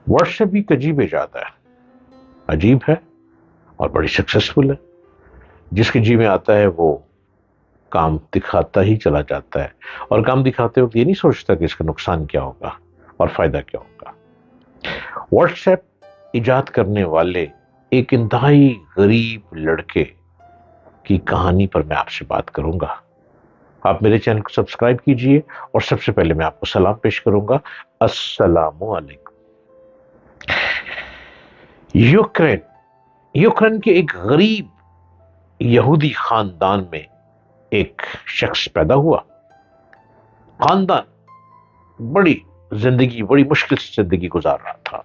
WhatsApp भी एक अजीब इजाद है, अजीब है और बड़ी सक्सेसफुल है। जिसके जी में आता है वो काम दिखाता ही चला जाता है, और काम दिखाते वक्त ये नहीं सोचता कि इसका नुकसान क्या होगा और फायदा क्या होगा। व्हाट्सएप इजाद करने वाले एक इंतहाई गरीब लड़के की कहानी पर मैं आपसे बात करूंगा। आप मेरे चैनल को सब्सक्राइब कीजिए और सबसे पहले मैं आपको सलाम पेश करूंगा। अस्सलामु अलैकुम। यूक्रेन यूक्रेन के एक गरीब यहूदी खानदान में एक शख्स पैदा हुआ। खानदान बड़ी मुश्किल से जिंदगी गुजार रहा था।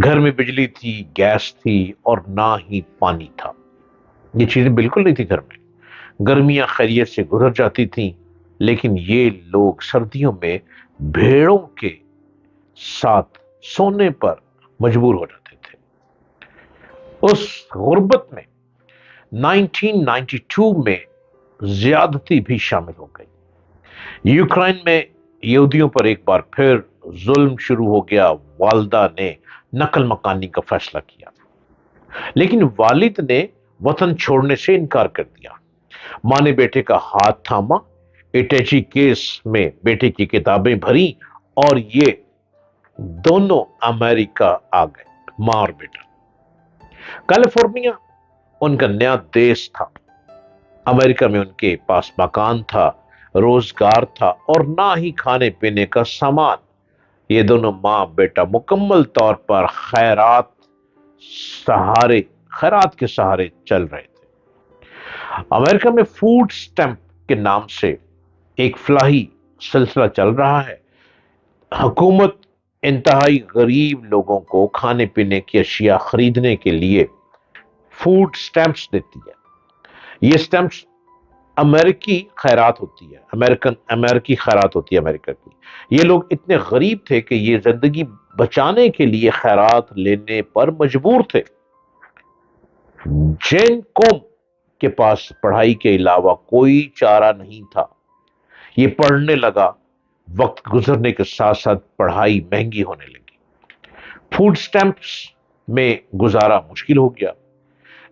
घर में बिजली थी, गैस थी और ना ही पानी था। ये चीजें बिल्कुल नहीं थी घर में। गर्मियां खैरियत से गुजर जाती थीं, लेकिन ये लोग सर्दियों में भेड़ों के साथ सोने पर मजबूर हो जाते थे। उस गुर्बत में 1992 में ज्यादती भी शामिल हो गई। यूक्रेन में यहूदियों पर एक बार फिर जुल्म शुरू हो गया। वालदा ने नकल मकानी का फैसला किया, लेकिन वालिद ने वतन छोड़ने से इनकार कर दिया। मां ने बेटे का हाथ थामा, इटैची केस में बेटे की किताबें भरी और ये दोनों अमेरिका आ गए, मां और बेटा। कैलिफोर्निया उनका नया देश था। अमेरिका में उनके पास मकान था, रोजगार था और ना ही खाने पीने का सामान। ये दोनों मां बेटा मुकम्मल तौर पर खैरात के सहारे चल रहे थे। अमेरिका में फूड स्टैंप के नाम से एक फलाही सिलसिला चल रहा है। हुकूमत इंतहाई गरीब लोगों को खाने पीने की अशिया खरीदने के लिए फूड स्टैंप्स देती है। ये स्टैंप्स अमेरिकी खैरात होती है, अमेरिकी खैरात होती है अमेरिका की। ये लोग इतने गरीब थे कि ये जिंदगी बचाने के लिए खैरात लेने पर मजबूर थे। जैन कौम के पास पढ़ाई के अलावा कोई चारा नहीं था। ये पढ़ने लगा। वक्त गुजरने के साथ साथ पढ़ाई महंगी होने लगी। फूड स्टैंप्स में गुजारा मुश्किल हो गया।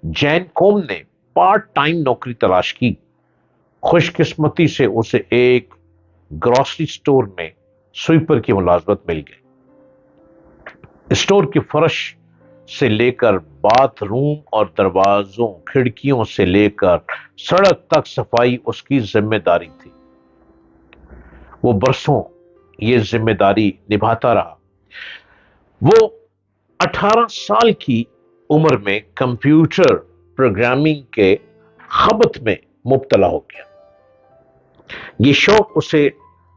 जैन कौम ने पार्ट टाइम नौकरी तलाश की। खुशकिस्मती से उसे एक ग्रोसरी स्टोर में स्वीपर की मुलाजमत मिल गई। स्टोर की फर्श से लेकर बाथरूम और दरवाजों खिड़कियों से लेकर सड़क तक सफाई उसकी जिम्मेदारी थी। वो बरसों ये जिम्मेदारी निभाता रहा। वो 18 साल की उम्र में कंप्यूटर प्रोग्रामिंग के खबत में मुब्तला हो गया। ये शौक उसे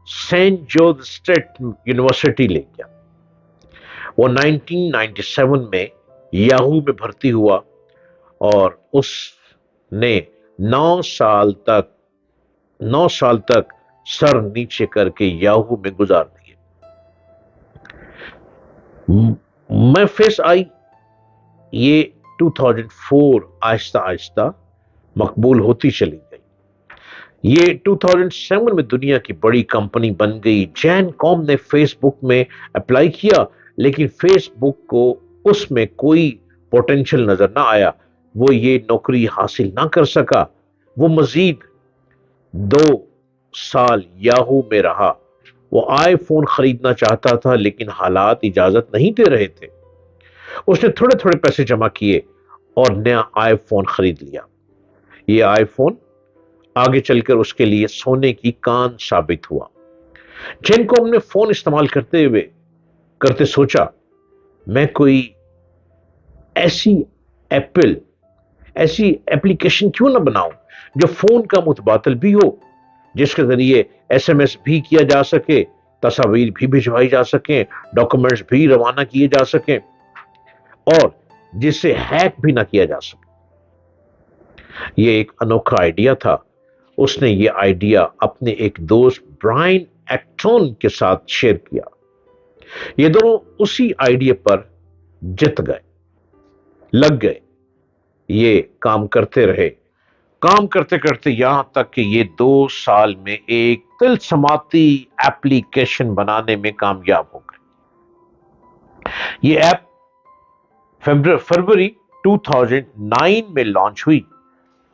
सेंट जोसेफ स्टेट यूनिवर्सिटी ले गया। वो 1997 में याहू में भर्ती हुआ और उसने 9 साल तक सर नीचे करके याहू में गुजार दिए। मैं फेस आई ये 2004 आहिस्ता आहिस्ता मकबूल होती चली गई। ये 2007 में दुनिया की बड़ी कंपनी बन गई। जैन कॉम ने फेसबुक में अप्लाई किया, लेकिन फेसबुक को उसमें कोई पोटेंशियल नजर ना आया। वो ये नौकरी हासिल ना कर सका। वो मजीद 2 साल याहू में रहा। वो आईफोन खरीदना चाहता था, लेकिन हालात इजाजत नहीं दे रहे थे। उसने थोड़े थोड़े पैसे जमा किए और नया आईफोन खरीद लिया। ये आईफोन आगे चलकर उसके लिए सोने की कान साबित हुआ। जिनको हमने फोन इस्तेमाल करते सोचा, मैं कोई ऐसी ऐसी एप्लीकेशन क्यों ना बनाऊं जो फोन का मुतबादल भी हो, जिसके जरिए एसएमएस भी किया जा सके, तस्वीर भी भिजवाई जा सके, डॉक्यूमेंट्स भी रवाना किए जा सके और जिससे हैक भी ना किया जा सके। यह एक अनोखा आइडिया था। उसने ये आइडिया अपने एक दोस्त ब्रायन एक्टन के साथ शेयर किया। ये दोनों उसी आइडिया पर लग गए। ये काम करते रहे। काम करते करते यहां तक कि ये 2 साल में एक तिलस्माती एप्लीकेशन बनाने में कामयाब हो गए। یہ ایپ فروری 2009 میں لانچ ہوئی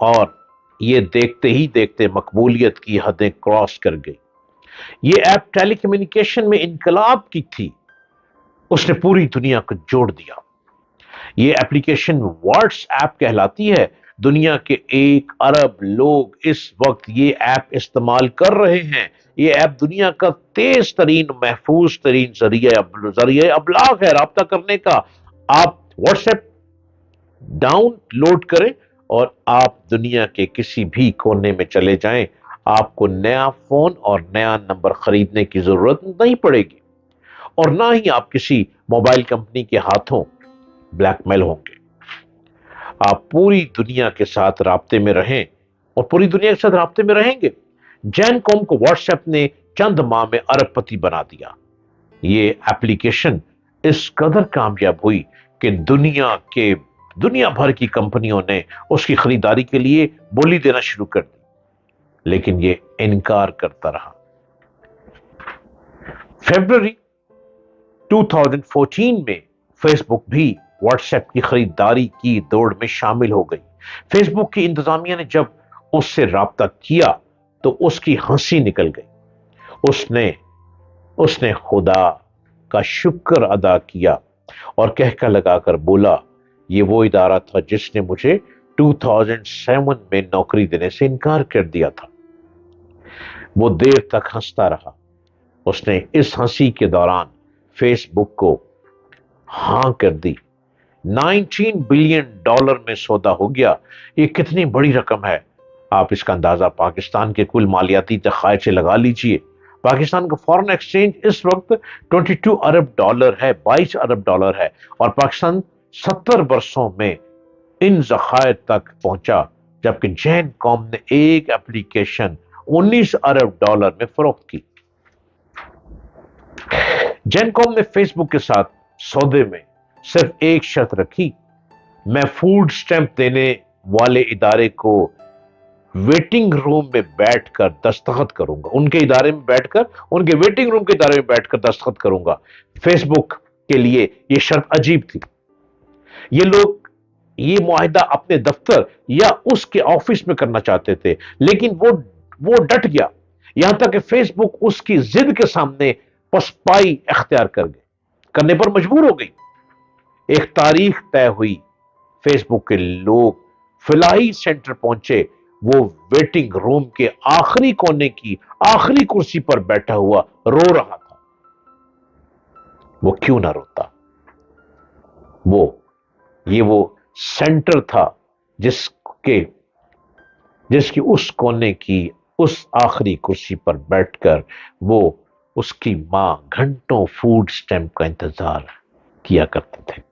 اور یہ دیکھتے ہی دیکھتے مقبولیت کی حدیں کراس کر گئی۔ یہ ایپ ٹیلی کمیونیکیشن میں انقلاب کی تھی، اس نے پوری دنیا کو جوڑ دیا۔ یہ ایپلیکیشن واٹس ایپ کہلاتی ہے۔ دنیا کے 1 ارب لوگ اس وقت یہ ایپ استعمال کر رہے ہیں۔ یہ ایپ دنیا کا تیز ترین محفوظ ترین ذریعہ ابلاغ ہے، رابطہ کرنے کا۔ آپ واٹس ایپ ڈاؤن لوڈ کریں اور آپ دنیا کے کسی بھی کونے میں چلے جائیں، آپ کو نیا فون اور نیا نمبر خریدنے کی ضرورت نہیں پڑے گی، اور نہ ہی آپ کسی موبائل کمپنی کے ہاتھوں بلیک میل ہوں گے۔ آپ پوری دنیا کے ساتھ رابطے میں رہیں اور پوری دنیا کے ساتھ رابطے میں رہیں گے۔ جین کوم کو واٹس ایپ نے چند ماہ میں ارب پتی بنا دیا۔ یہ ایپلیکیشن اس قدر کامیاب ہوئی کہ دنیا بھر کی کمپنیوں نے اس کی خریداری کے لیے بولی دینا شروع کر دی، لیکن یہ انکار کرتا رہا۔ فروری 2014 میں فیس بک بھی واٹس ایپ کی خریداری کی دوڑ میں شامل ہو گئی۔ فیس بک کی انتظامیہ نے جب اس سے رابطہ کیا تو اس کی ہنسی نکل گئی۔ اس نے خدا کا شکر ادا کیا اور کہکا لگا کر بولا، یہ وہ ادارہ تھا جس نے مجھے 2007 میں نوکری دینے سے انکار کر دیا تھا۔ وہ دیر تک ہنستا رہا۔ اس نے اس ہنسی کے دوران فیس بک کو ہاں کر دی۔ $19 بلین میں سودا ہو گیا۔ یہ کتنی بڑی رقم ہے، آپ اس کا اندازہ پاکستان کے کل مالیاتی ذخائر سے لگا لیجئے۔ پاکستان کا فورن ایکسچینج اس وقت $22 ارب ہے، $22 ارب ہے، اور پاکستان 70 برسوں میں ان ذخائر تک پہنچا، جبکہ جین کوم نے ایک ایپلیکیشن $19 ارب میں فروخت کی۔ جین کوم نے فیس بک کے ساتھ سودے میں صرف ایک شرط رکھی، میں فوڈ سٹیمپ دینے والے ادارے کو ویٹنگ روم میں بیٹھ کر دستخط کروں گا، ان کے ادارے میں بیٹھ کر، ان کے ویٹنگ روم کے ادارے میں بیٹھ کر دستخط کروں گا۔ فیس بک کے لیے یہ شرط عجیب تھی۔ یہ لوگ یہ معاہدہ اپنے دفتر یا اس کے آفس میں کرنا چاہتے تھے، لیکن وہ ڈٹ گیا، یہاں تک کہ فیس بک اس کی ضد کے سامنے پسپائی اختیار کرنے پر مجبور ہو گئی۔ ایک تاریخ طے ہوئی، فیس بک کے لوگ فلاحی سینٹر پہنچے، وہ ویٹنگ روم کے آخری کونے کی آخری کرسی پر بیٹھا ہوا رو رہا تھا۔ وہ کیوں نہ روتا؟ وہ سینٹر تھا جس کی اس کونے کی اس آخری کرسی پر بیٹھ کر وہ اس کی ماں گھنٹوں فوڈ سٹیمپ کا انتظار کیا کرتے تھے۔